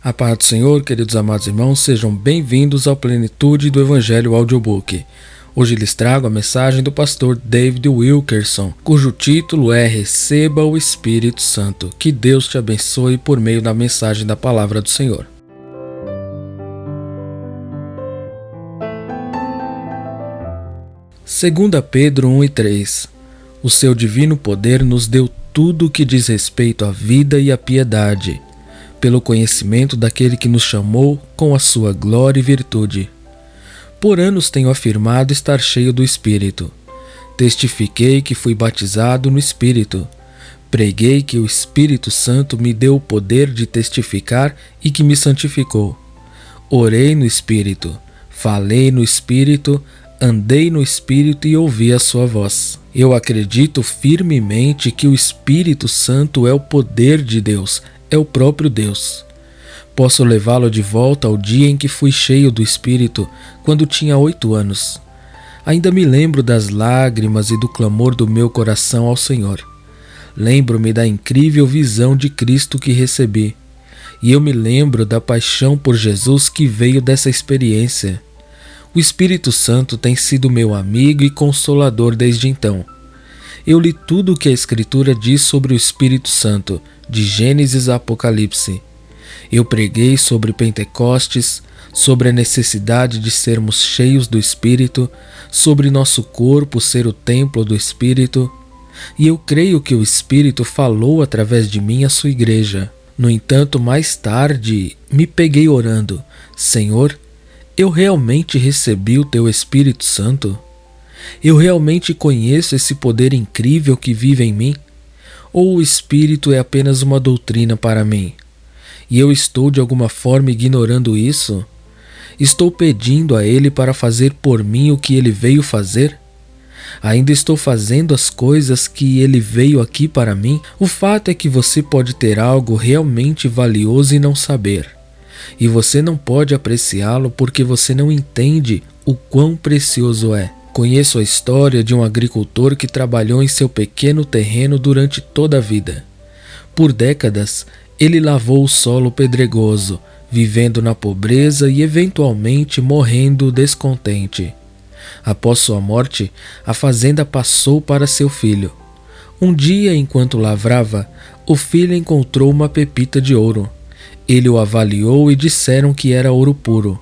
A paz do Senhor, queridos amados irmãos, sejam bem-vindos ao Plenitude do Evangelho Audiobook. Hoje lhes trago a mensagem do pastor David Wilkerson, cujo título é Receba o Espírito Santo. Que Deus te abençoe por meio da mensagem da Palavra do Senhor. Segunda Pedro 1:3. O seu divino poder nos deu tudo o que diz respeito à vida e à piedade, pelo conhecimento daquele que nos chamou com a sua glória e virtude. Por anos tenho afirmado estar cheio do Espírito. Testifiquei que fui batizado no Espírito. Preguei que o Espírito Santo me deu o poder de testificar e que me santificou. Orei no Espírito, falei no Espírito, andei no Espírito e ouvi a sua voz. Eu acredito firmemente que o Espírito Santo é o poder de Deus, é o próprio Deus. Posso levá-lo de volta ao dia em que fui cheio do Espírito, quando tinha 8 anos. Ainda me lembro das lágrimas e do clamor do meu coração ao Senhor. Lembro-me da incrível visão de Cristo que recebi. E eu me lembro da paixão por Jesus que veio dessa experiência. O Espírito Santo tem sido meu amigo e consolador desde então. Eu li tudo o que a Escritura diz sobre o Espírito Santo, de Gênesis a Apocalipse. Eu preguei sobre Pentecostes, sobre a necessidade de sermos cheios do Espírito, sobre nosso corpo ser o templo do Espírito, e eu creio que o Espírito falou através de mim à sua igreja. No entanto, mais tarde, me peguei orando: Senhor, eu realmente recebi o Teu Espírito Santo? Eu realmente conheço esse poder incrível que vive em mim? Ou o Espírito é apenas uma doutrina para mim? E eu estou de alguma forma ignorando isso? Estou pedindo a Ele para fazer por mim o que Ele veio fazer? Ainda estou fazendo as coisas que Ele veio aqui para mim? O fato é que você pode ter algo realmente valioso e não saber. E você não pode apreciá-lo porque você não entende o quão precioso é. Conheço a história de um agricultor que trabalhou em seu pequeno terreno durante toda a vida. Por décadas, ele lavou o solo pedregoso, vivendo na pobreza e eventualmente morrendo descontente. Após sua morte, a fazenda passou para seu filho. Um dia, enquanto lavrava, o filho encontrou uma pepita de ouro. Ele o avaliou e disseram que era ouro puro.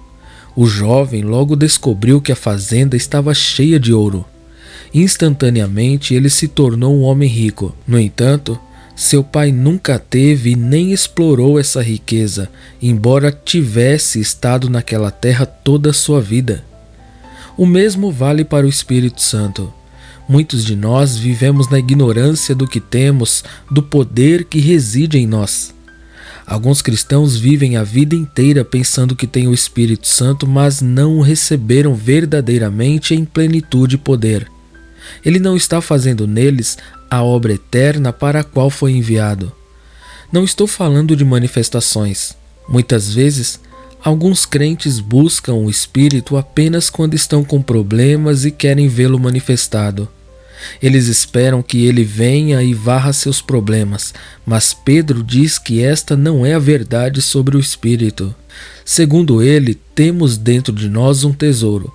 O jovem logo descobriu que a fazenda estava cheia de ouro. Instantaneamente ele se tornou um homem rico. No entanto, seu pai nunca teve e nem explorou essa riqueza, embora tivesse estado naquela terra toda a sua vida. O mesmo vale para o Espírito Santo. Muitos de nós vivemos na ignorância do que temos, do poder que reside em nós. Alguns cristãos vivem a vida inteira pensando que têm o Espírito Santo, mas não o receberam verdadeiramente em plenitude e poder. Ele não está fazendo neles a obra eterna para a qual foi enviado. Não estou falando de manifestações. Muitas vezes, alguns crentes buscam o Espírito apenas quando estão com problemas e querem vê-lo manifestado. Eles esperam que ele venha e varra seus problemas, mas Pedro diz que esta não é a verdade sobre o Espírito. Segundo ele, temos dentro de nós um tesouro.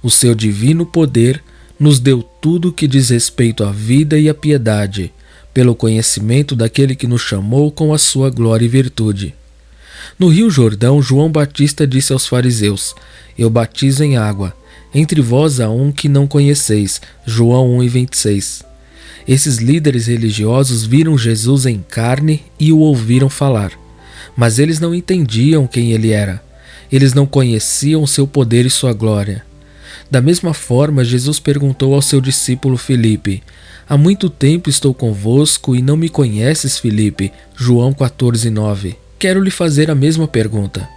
O seu divino poder nos deu tudo o que diz respeito à vida e à piedade, pelo conhecimento daquele que nos chamou com a sua glória e virtude. No Rio Jordão, João Batista disse aos fariseus: Eu batizo em água. Entre vós há um que não conheceis. João 1:26. Esses líderes religiosos viram Jesus em carne e o ouviram falar. Mas eles não entendiam quem ele era. Eles não conheciam seu poder e sua glória. Da mesma forma, Jesus perguntou ao seu discípulo Filipe: Há muito tempo estou convosco e não me conheces, Filipe? João 14:9. Quero lhe fazer a mesma pergunta.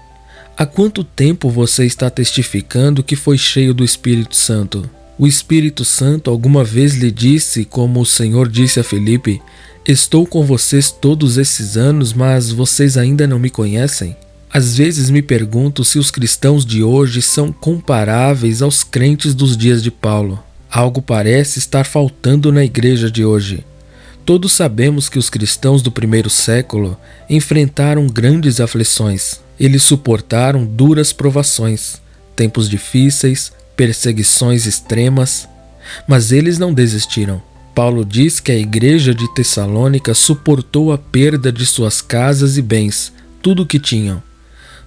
Há quanto tempo você está testificando que foi cheio do Espírito Santo? O Espírito Santo alguma vez lhe disse, como o Senhor disse a Filipe: Estou com vocês todos esses anos, mas vocês ainda não me conhecem? Às vezes me pergunto se os cristãos de hoje são comparáveis aos crentes dos dias de Paulo. Algo parece estar faltando na igreja de hoje. Todos sabemos que os cristãos do primeiro século enfrentaram grandes aflições. Eles suportaram duras provações, tempos difíceis, perseguições extremas, mas eles não desistiram. Paulo diz que a igreja de Tessalônica suportou a perda de suas casas e bens, tudo o que tinham.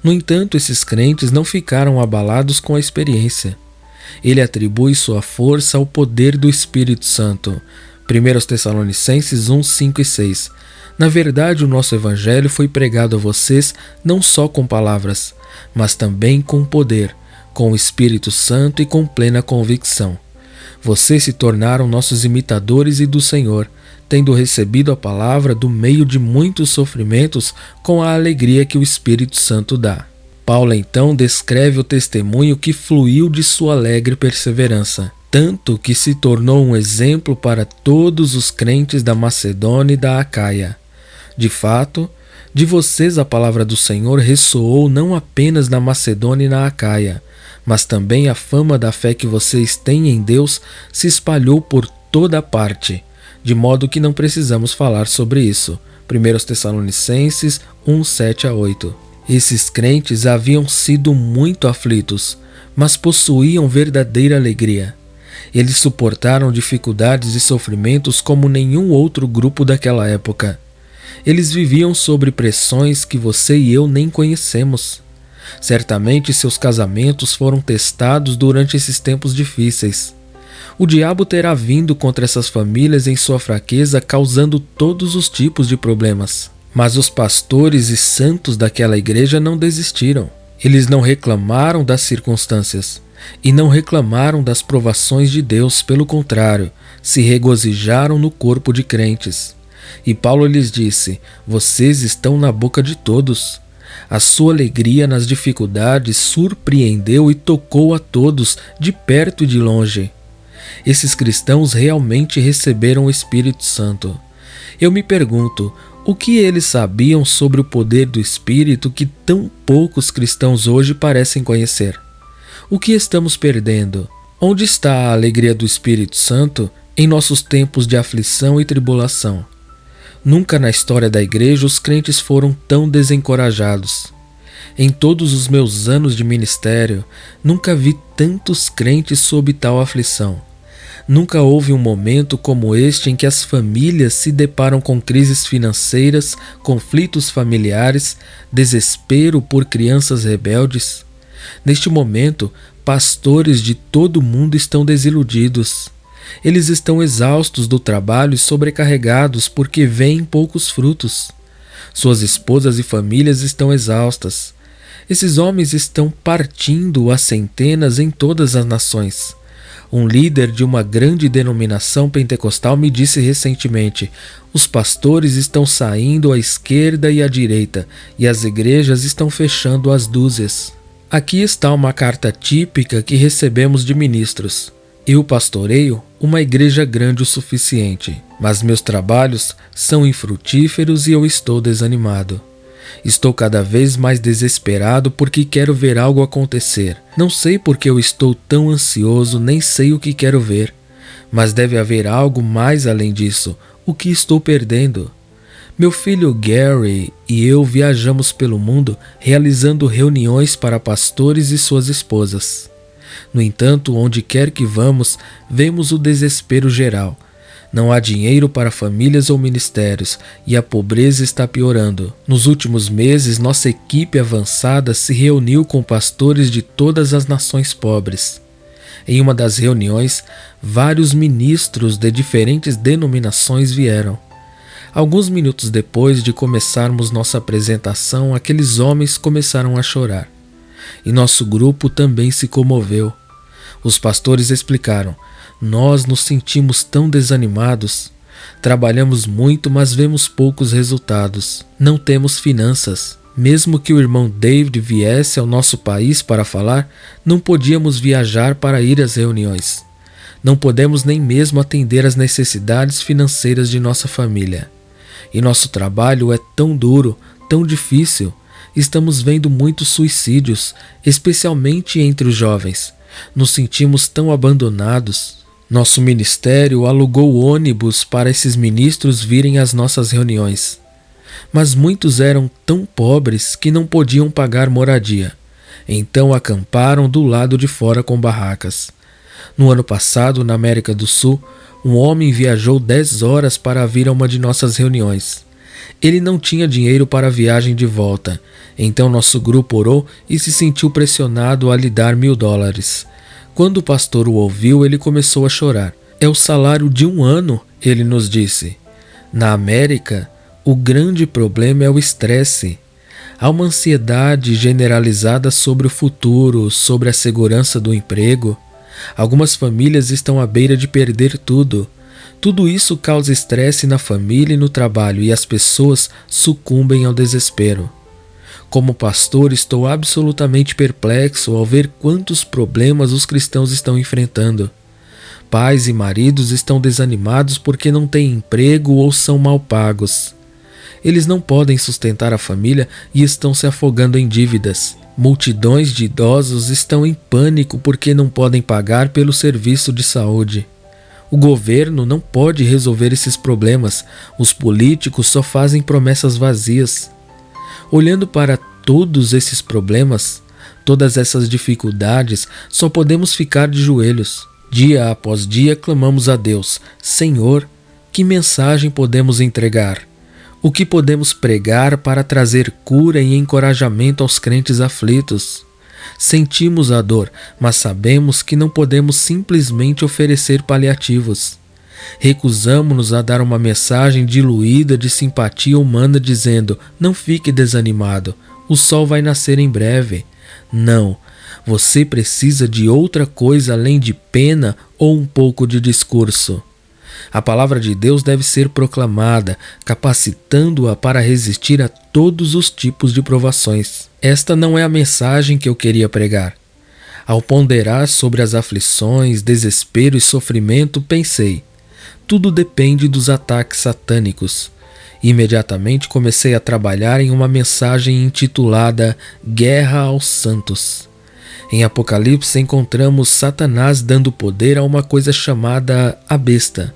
No entanto, esses crentes não ficaram abalados com a experiência. Ele atribui sua força ao poder do Espírito Santo. 1 Tessalonicenses 1, 5 e 6. Na verdade, o nosso evangelho foi pregado a vocês não só com palavras, mas também com poder, com o Espírito Santo e com plena convicção. Vocês se tornaram nossos imitadores e do Senhor, tendo recebido a palavra do meio de muitos sofrimentos com a alegria que o Espírito Santo dá. Paulo então descreve o testemunho que fluiu de sua alegre perseverança, tanto que se tornou um exemplo para todos os crentes da Macedônia e da Acaia. De fato, de vocês a palavra do Senhor ressoou não apenas na Macedônia e na Acaia, mas também a fama da fé que vocês têm em Deus se espalhou por toda parte, de modo que não precisamos falar sobre isso. 1 Tessalonicenses 1, 7 a 8. Esses crentes haviam sido muito aflitos, mas possuíam verdadeira alegria. Eles suportaram dificuldades e sofrimentos como nenhum outro grupo daquela época. Eles viviam sob pressões que você e eu nem conhecemos. Certamente seus casamentos foram testados durante esses tempos difíceis. O diabo terá vindo contra essas famílias em sua fraqueza, causando todos os tipos de problemas. Mas os pastores e santos daquela igreja não desistiram. Eles não reclamaram das circunstâncias e não reclamaram das provações de Deus, pelo contrário, se regozijaram no corpo de crentes. E Paulo lhes disse: vocês estão na boca de todos. A sua alegria nas dificuldades surpreendeu e tocou a todos, de perto e de longe. Esses cristãos realmente receberam o Espírito Santo. Eu me pergunto, o que eles sabiam sobre o poder do Espírito que tão poucos cristãos hoje parecem conhecer? O que estamos perdendo? Onde está a alegria do Espírito Santo em nossos tempos de aflição e tribulação? Nunca na história da igreja os crentes foram tão desencorajados. Em todos os meus anos de ministério, nunca vi tantos crentes sob tal aflição. Nunca houve um momento como este em que as famílias se deparam com crises financeiras, conflitos familiares, desespero por crianças rebeldes. Neste momento, pastores de todo o mundo estão desiludidos. Eles estão exaustos do trabalho e sobrecarregados porque veem poucos frutos. Suas esposas e famílias estão exaustas. Esses homens estão partindo a centenas em todas as nações. Um líder de uma grande denominação pentecostal me disse recentemente: os pastores estão saindo à esquerda e à direita, e as igrejas estão fechando as dúzias. Aqui está uma carta típica que recebemos de ministros. Eu pastoreio uma igreja grande o suficiente, mas meus trabalhos são infrutíferos e eu estou desanimado. Estou cada vez mais desesperado porque quero ver algo acontecer. Não sei por que eu estou tão ansioso, nem sei o que quero ver. Mas deve haver algo mais além disso. O que estou perdendo? Meu filho Gary e eu viajamos pelo mundo realizando reuniões para pastores e suas esposas. No entanto, onde quer que vamos, vemos o desespero geral. Não há dinheiro para famílias ou ministérios e a pobreza está piorando. Nos últimos meses, nossa equipe avançada se reuniu com pastores de todas as nações pobres. Em uma das reuniões, vários ministros de diferentes denominações vieram. Alguns minutos depois de começarmos nossa apresentação, aqueles homens começaram a chorar. E nosso grupo também se comoveu. Os pastores explicaram: nós nos sentimos tão desanimados. Trabalhamos muito, mas vemos poucos resultados. Não temos finanças. Mesmo que o irmão David viesse ao nosso país para falar, não podíamos viajar para ir às reuniões. Não podemos nem mesmo atender às necessidades financeiras de nossa família. E nosso trabalho é tão duro, tão difícil. Estamos vendo muitos suicídios, especialmente entre os jovens. Nos sentimos tão abandonados. Nosso ministério alugou ônibus para esses ministros virem às nossas reuniões. Mas muitos eram tão pobres que não podiam pagar moradia. Então acamparam do lado de fora com barracas. No ano passado, na América do Sul, um homem viajou 10 horas para vir a uma de nossas reuniões. Ele não tinha dinheiro para a viagem de volta, então nosso grupo orou e se sentiu pressionado a lhe dar $1.000. Quando o pastor o ouviu, ele começou a chorar. É o salário de um ano, ele nos disse. Na América, o grande problema é o estresse. Há uma ansiedade generalizada sobre o futuro, sobre a segurança do emprego. Algumas famílias estão à beira de perder tudo. Tudo isso causa estresse na família e no trabalho e as pessoas sucumbem ao desespero. Como pastor, estou absolutamente perplexo ao ver quantos problemas os cristãos estão enfrentando. Pais e maridos estão desanimados porque não têm emprego ou são mal pagos. Eles não podem sustentar a família e estão se afogando em dívidas. Multidões de idosos estão em pânico porque não podem pagar pelo serviço de saúde. O governo não pode resolver esses problemas. Os políticos só fazem promessas vazias. Olhando para todos esses problemas, todas essas dificuldades, só podemos ficar de joelhos. Dia após dia clamamos a Deus: Senhor, que mensagem podemos entregar? O que podemos pregar para trazer cura e encorajamento aos crentes aflitos? Sentimos a dor, mas sabemos que não podemos simplesmente oferecer paliativos. Recusamo-nos a dar uma mensagem diluída de simpatia humana dizendo: não fique desanimado, o sol vai nascer em breve. Não, você precisa de outra coisa além de pena ou um pouco de discurso. A palavra de Deus deve ser proclamada, capacitando-a para resistir a todos os tipos de provações. Esta não é a mensagem que eu queria pregar. Ao ponderar sobre as aflições, desespero e sofrimento, pensei: tudo depende dos ataques satânicos. Imediatamente comecei a trabalhar em uma mensagem intitulada Guerra aos Santos. Em Apocalipse encontramos Satanás dando poder a uma coisa chamada a besta.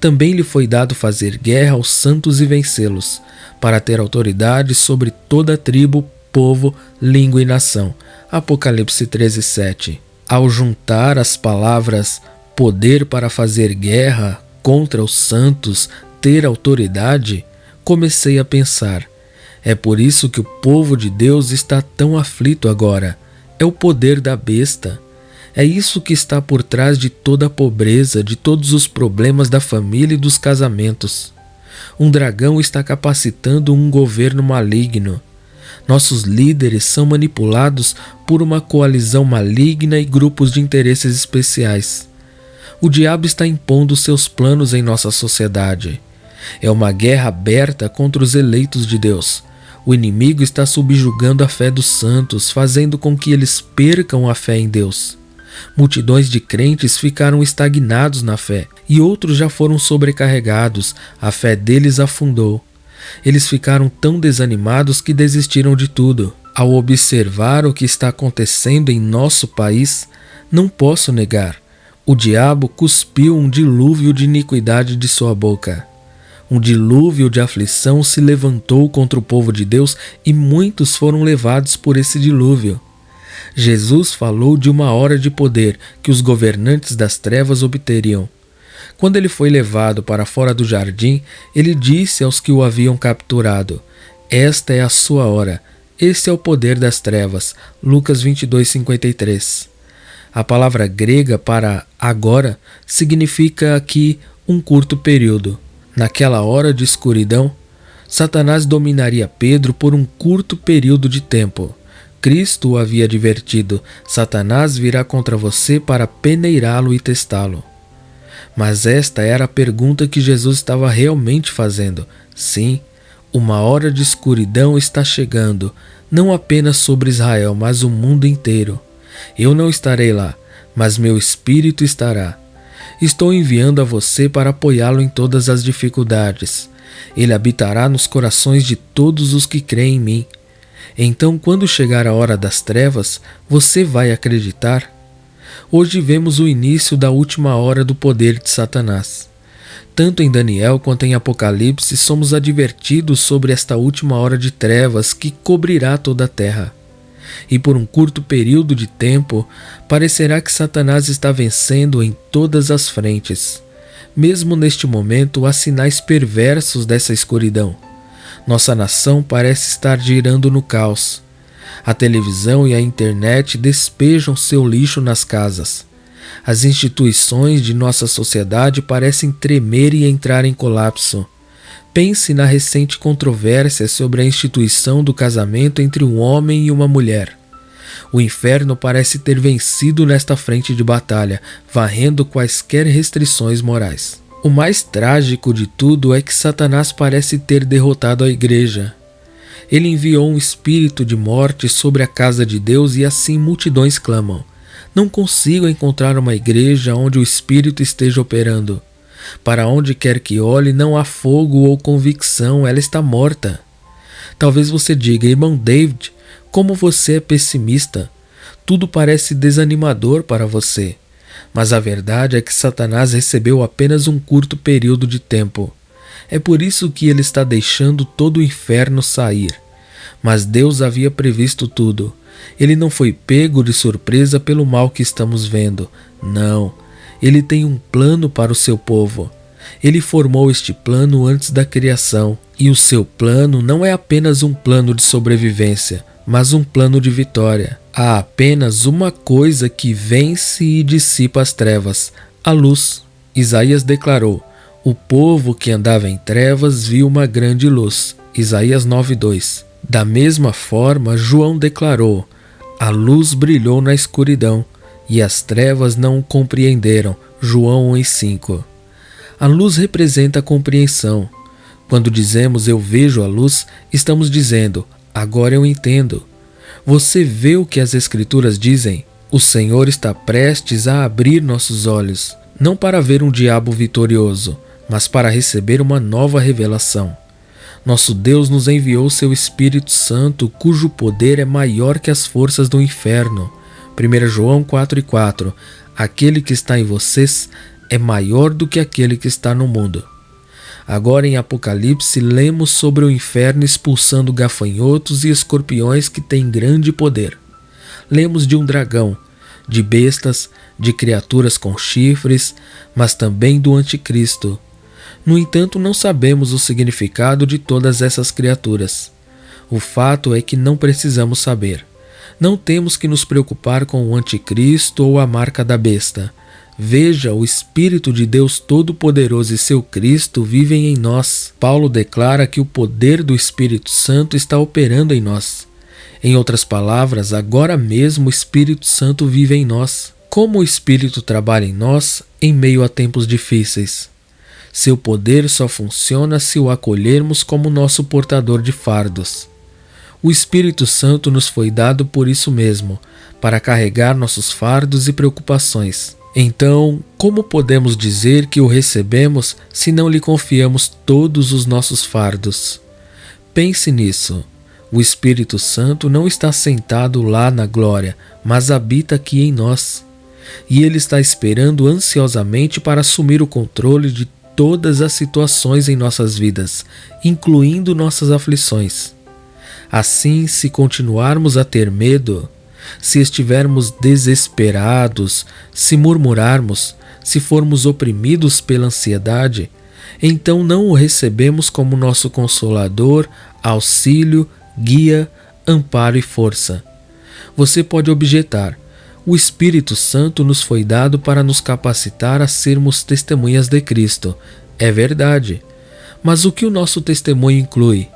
Também lhe foi dado fazer guerra aos santos e vencê-los, para ter autoridade sobre toda tribo, povo, língua e nação. Apocalipse 13:7. Ao juntar as palavras poder para fazer guerra contra os santos, ter autoridade, comecei a pensar: é por isso que o povo de Deus está tão aflito agora. É o poder da besta. É isso que está por trás de toda a pobreza, de todos os problemas da família e dos casamentos. Um dragão está capacitando um governo maligno. Nossos líderes são manipulados por uma coalizão maligna e grupos de interesses especiais. O diabo está impondo seus planos em nossa sociedade. É uma guerra aberta contra os eleitos de Deus. O inimigo está subjugando a fé dos santos, fazendo com que eles percam a fé em Deus. Multidões de crentes ficaram estagnados na fé e outros já foram sobrecarregados, a fé deles afundou. Eles ficaram tão desanimados que desistiram de tudo. Ao observar o que está acontecendo em nosso país, não posso negar: o diabo cuspiu um dilúvio de iniquidade de sua boca. Um dilúvio de aflição se levantou contra o povo de Deus e muitos foram levados por esse dilúvio. Jesus falou de uma hora de poder que os governantes das trevas obteriam. Quando ele foi levado para fora do jardim, ele disse aos que o haviam capturado: esta é a sua hora, este é o poder das trevas. Lucas 22:53. A palavra grega para agora significa aqui um curto período. Naquela hora de escuridão, Satanás dominaria Pedro por um curto período de tempo. Cristo o havia advertido: Satanás virá contra você para peneirá-lo e testá-lo. Mas esta era a pergunta que Jesus estava realmente fazendo. Sim, uma hora de escuridão está chegando, não apenas sobre Israel, mas o mundo inteiro. Eu não estarei lá, mas meu Espírito estará. Estou enviando a você para apoiá-lo em todas as dificuldades. Ele habitará nos corações de todos os que creem em mim. Então, quando chegar a hora das trevas, você vai acreditar? Hoje vemos o início da última hora do poder de Satanás. Tanto em Daniel quanto em Apocalipse somos advertidos sobre esta última hora de trevas que cobrirá toda a terra. E por um curto período de tempo, parecerá que Satanás está vencendo em todas as frentes. Mesmo neste momento, há sinais perversos dessa escuridão. Nossa nação parece estar girando no caos. A televisão e a internet despejam seu lixo nas casas. As instituições de nossa sociedade parecem tremer e entrar em colapso. Pense na recente controvérsia sobre a instituição do casamento entre um homem e uma mulher. O inferno parece ter vencido nesta frente de batalha, varrendo quaisquer restrições morais. O mais trágico de tudo é que Satanás parece ter derrotado a igreja. Ele enviou um espírito de morte sobre a casa de Deus e assim multidões clamam: não consigo encontrar uma igreja onde o espírito esteja operando. Para onde quer que olhe, não há fogo ou convicção, ela está morta. Talvez você diga: irmão David, como você é pessimista. Tudo parece desanimador para você. Mas a verdade é que Satanás recebeu apenas um curto período de tempo. É por isso que ele está deixando todo o inferno sair. Mas Deus havia previsto tudo. Ele não foi pego de surpresa pelo mal que estamos vendo. Não. Ele tem um plano para o seu povo. Ele formou este plano antes da criação. E o seu plano não é apenas um plano de sobrevivência, mas um plano de vitória. Há apenas uma coisa que vence e dissipa as trevas: a luz. Isaías declarou: o povo que andava em trevas viu uma grande luz. Isaías 9:2. Da mesma forma, João declarou: a luz brilhou na escuridão, e as trevas não o compreenderam. João 1:5. A luz representa a compreensão. Quando dizemos eu vejo a luz, estamos dizendo agora eu entendo. Você vê o que as Escrituras dizem? O Senhor está prestes a abrir nossos olhos, não para ver um diabo vitorioso, mas para receber uma nova revelação. Nosso Deus nos enviou seu Espírito Santo, cujo poder é maior que as forças do inferno. 1 João 4:4. Aquele que está em vocês é maior do que aquele que está no mundo. Agora em Apocalipse lemos sobre o inferno expulsando gafanhotos e escorpiões que têm grande poder. Lemos de um dragão, de bestas, de criaturas com chifres, mas também do anticristo. No entanto, não sabemos o significado de todas essas criaturas. O fato é que não precisamos saber. Não temos que nos preocupar com o anticristo ou a marca da besta. Veja, o Espírito de Deus Todo-Poderoso e seu Cristo vivem em nós. Paulo declara que o poder do Espírito Santo está operando em nós. Em outras palavras, agora mesmo o Espírito Santo vive em nós. Como o Espírito trabalha em nós em meio a tempos difíceis? Seu poder só funciona se o acolhermos como nosso portador de fardos. O Espírito Santo nos foi dado por isso mesmo, para carregar nossos fardos e preocupações. Então, como podemos dizer que o recebemos se não lhe confiamos todos os nossos fardos? Pense nisso. O Espírito Santo não está sentado lá na glória, mas habita aqui em nós. E ele está esperando ansiosamente para assumir o controle de todas as situações em nossas vidas, incluindo nossas aflições. Assim, se continuarmos a ter medo, se estivermos desesperados, se murmurarmos, se formos oprimidos pela ansiedade, então não o recebemos como nosso consolador, auxílio, guia, amparo e força. Você pode objetar: o Espírito Santo nos foi dado para nos capacitar a sermos testemunhas de Cristo. É verdade. Mas o que o nosso testemunho inclui?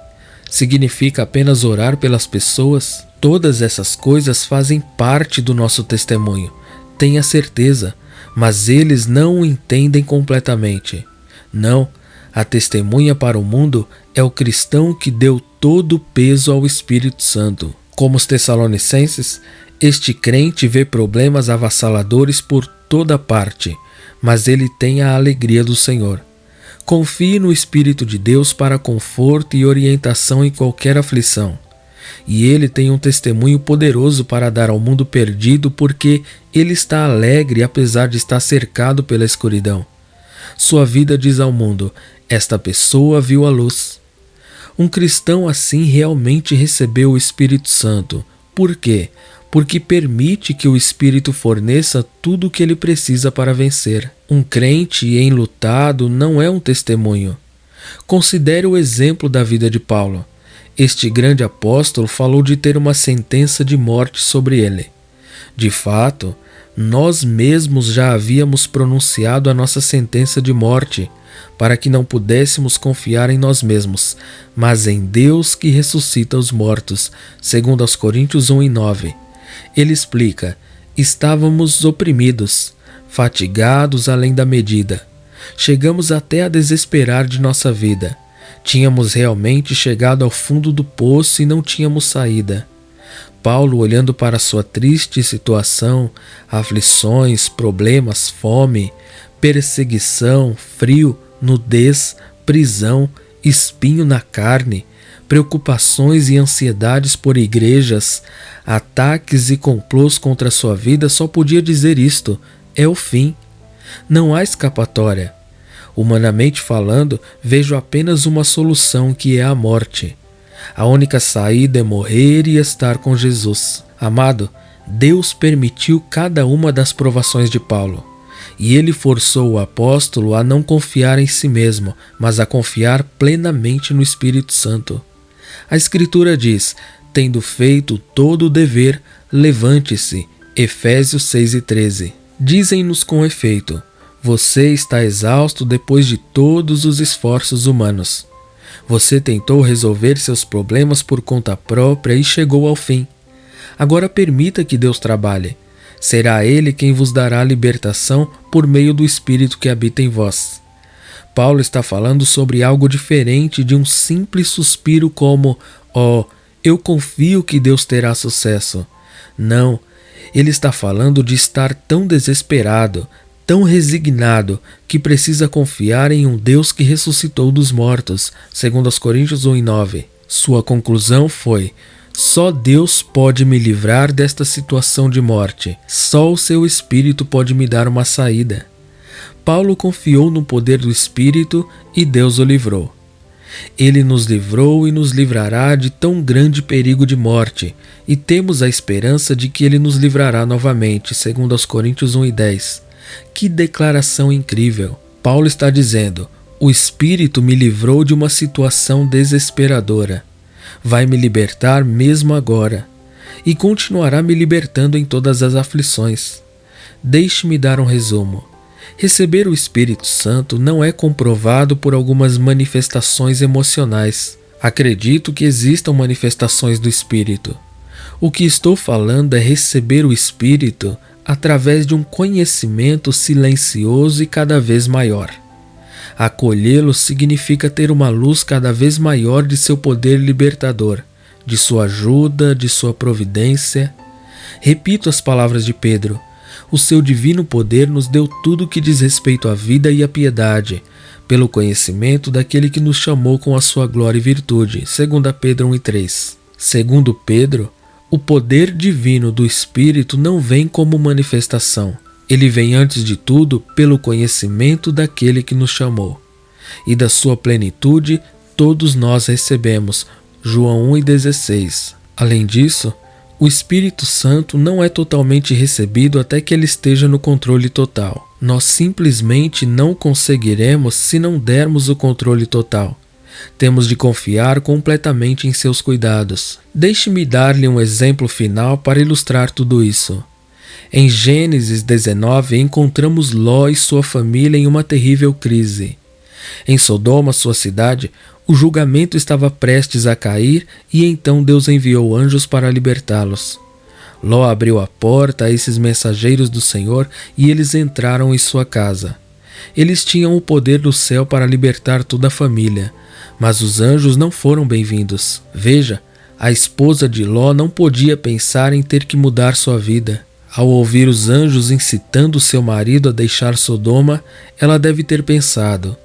Significa apenas orar pelas pessoas? Todas essas coisas fazem parte do nosso testemunho, tenha certeza, mas eles não o entendem completamente. Não, a testemunha para o mundo é o cristão que deu todo o peso ao Espírito Santo. Como os Tessalonicenses, este crente vê problemas avassaladores por toda parte, mas ele tem a alegria do Senhor. Confie no Espírito de Deus para conforto e orientação em qualquer aflição. E ele tem um testemunho poderoso para dar ao mundo perdido, porque ele está alegre apesar de estar cercado pela escuridão. Sua vida diz ao mundo: esta pessoa viu a luz. Um cristão assim realmente recebeu o Espírito Santo. Por quê? Porque permite que o Espírito forneça tudo o que ele precisa para vencer. Um crente enlutado não é um testemunho. Considere o exemplo da vida de Paulo. Este grande apóstolo falou de ter uma sentença de morte sobre ele. De fato, nós mesmos já havíamos pronunciado a nossa sentença de morte, para que não pudéssemos confiar em nós mesmos, mas em Deus que ressuscita os mortos, segundo aos Coríntios 1:9. Ele explica: estávamos oprimidos, fatigados além da medida. Chegamos até a desesperar de nossa vida. Tínhamos realmente chegado ao fundo do poço e não tínhamos saída. Paulo, olhando para sua triste situação, aflições, problemas, fome, perseguição, frio, nudez, prisão, espinho na carne, preocupações e ansiedades por igrejas, ataques e complôs contra sua vida, só podia dizer isto: é o fim. Não há escapatória. Humanamente falando, vejo apenas uma solução, que é a morte. A única saída é morrer e estar com Jesus. Amado, Deus permitiu cada uma das provações de Paulo. E ele forçou o apóstolo a não confiar em si mesmo, mas a confiar plenamente no Espírito Santo. A Escritura diz: tendo feito todo o dever, levante-se. Efésios 6:13. Dizem-nos com efeito: você está exausto depois de todos os esforços humanos. Você tentou resolver seus problemas por conta própria e chegou ao fim. Agora permita que Deus trabalhe. Será Ele quem vos dará a libertação por meio do Espírito que habita em vós. Paulo está falando sobre algo diferente de um simples suspiro como: eu confio que Deus terá sucesso. Não, ele está falando de estar tão desesperado, tão resignado, que precisa confiar em um Deus que ressuscitou dos mortos, segundo aos Coríntios 1:9. Sua conclusão foi: só Deus pode me livrar desta situação de morte. Só o seu Espírito pode me dar uma saída. Paulo confiou no poder do Espírito e Deus o livrou. Ele nos livrou e nos livrará de tão grande perigo de morte, e temos a esperança de que Ele nos livrará novamente, segundo aos Coríntios 1:10. Que declaração incrível! Paulo está dizendo: o Espírito me livrou de uma situação desesperadora. Vai me libertar mesmo agora, e continuará me libertando em todas as aflições. Deixe-me dar um resumo. Receber o Espírito Santo não é comprovado por algumas manifestações emocionais. Acredito que existam manifestações do Espírito. O que estou falando é receber o Espírito através de um conhecimento silencioso e cada vez maior. Acolhê-lo significa ter uma luz cada vez maior de seu poder libertador, de sua ajuda, de sua providência. Repito as palavras de Pedro: o seu divino poder nos deu tudo o que diz respeito à vida e à piedade, pelo conhecimento daquele que nos chamou com a sua glória e virtude, segundo Pedro 1:3. Segundo Pedro, o poder divino do Espírito não vem como manifestação. Ele vem antes de tudo pelo conhecimento daquele que nos chamou. E da sua plenitude todos nós recebemos. João 1:16. Além disso, o Espírito Santo não é totalmente recebido até que ele esteja no controle total. Nós simplesmente não conseguiremos se não dermos o controle total. Temos de confiar completamente em seus cuidados. Deixe-me dar-lhe um exemplo final para ilustrar tudo isso. Em Gênesis 19, encontramos Ló e sua família em uma terrível crise. Em Sodoma, sua cidade, o julgamento estava prestes a cair e então Deus enviou anjos para libertá-los. Ló abriu a porta a esses mensageiros do Senhor e eles entraram em sua casa. Eles tinham o poder do céu para libertar toda a família, mas os anjos não foram bem-vindos. Veja, a esposa de Ló não podia pensar em ter que mudar sua vida. Ao ouvir os anjos incitando seu marido a deixar Sodoma, ela deve ter pensado: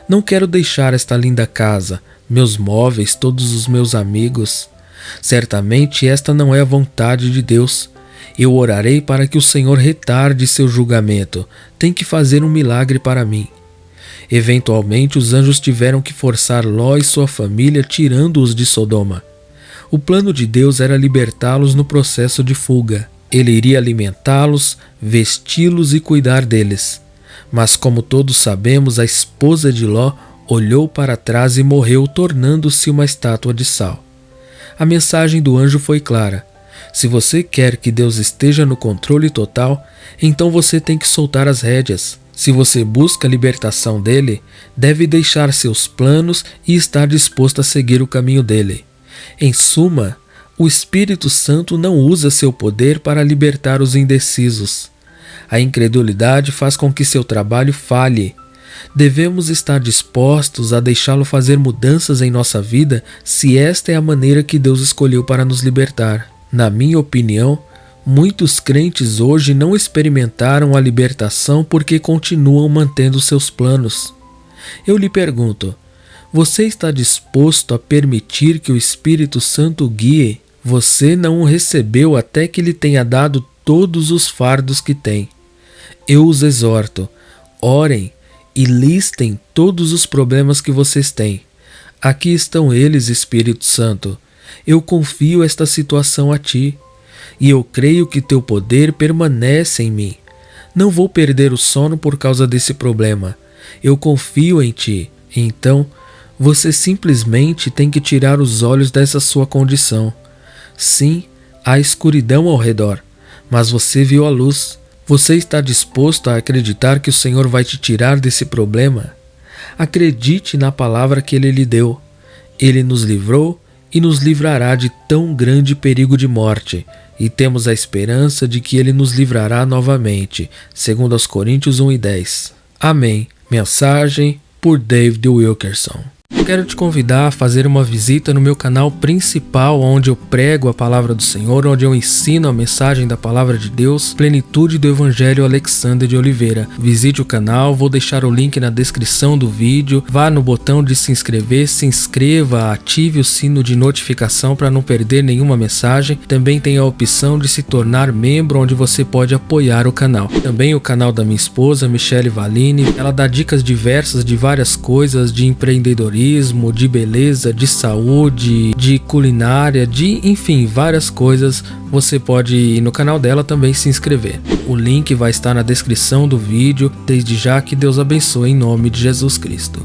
não quero deixar esta linda casa, meus móveis, todos os meus amigos. Certamente esta não é a vontade de Deus. Eu orarei para que o Senhor retarde seu julgamento. Tem que fazer um milagre para mim. Eventualmente, os anjos tiveram que forçar Ló e sua família, tirando-os de Sodoma. O plano de Deus era libertá-los no processo de fuga. Ele iria alimentá-los, vesti-los e cuidar deles. Mas, como todos sabemos, a esposa de Ló olhou para trás e morreu, tornando-se uma estátua de sal. A mensagem do anjo foi clara. Se você quer que Deus esteja no controle total, então você tem que soltar as rédeas. Se você busca a libertação dele, deve deixar seus planos e estar disposto a seguir o caminho dele. Em suma, o Espírito Santo não usa seu poder para libertar os indecisos. A incredulidade faz com que seu trabalho falhe. Devemos estar dispostos a deixá-lo fazer mudanças em nossa vida se esta é a maneira que Deus escolheu para nos libertar. Na minha opinião, muitos crentes hoje não experimentaram a libertação porque continuam mantendo seus planos. Eu lhe pergunto, você está disposto a permitir que o Espírito Santo guie? Você não o recebeu até que ele tenha dado todos os fardos que tem. Eu os exorto, orem e listem todos os problemas que vocês têm. Aqui estão eles, Espírito Santo. Eu confio esta situação a ti, e eu creio que teu poder permanece em mim. Não vou perder o sono por causa desse problema. Eu confio em ti. Então, você simplesmente tem que tirar os olhos dessa sua condição. Sim, há escuridão ao redor, mas você viu a luz. Você está disposto a acreditar que o Senhor vai te tirar desse problema? Acredite na palavra que Ele lhe deu. Ele nos livrou e nos livrará de tão grande perigo de morte, e temos a esperança de que Ele nos livrará novamente, segundo aos Coríntios 1:10. Amém. Mensagem por David Wilkerson. Quero te convidar a fazer uma visita no meu canal principal, onde eu prego a palavra do Senhor, onde eu ensino a mensagem da palavra de Deus, Plenitude do Evangelho Alexander de Oliveira. Visite o canal, vou deixar o link na descrição do vídeo, vá no botão de se inscrever, se inscreva, ative o sino de notificação para não perder nenhuma mensagem. Também tem a opção de se tornar membro, onde você pode apoiar o canal. Também o canal da minha esposa, Michele Valini, ela dá dicas diversas de várias coisas, de empreendedorismo, de beleza, de saúde, de culinária, enfim, várias coisas. Você pode ir no canal dela também se inscrever. O link vai estar na descrição do vídeo. Desde já, que Deus abençoe em nome de Jesus Cristo.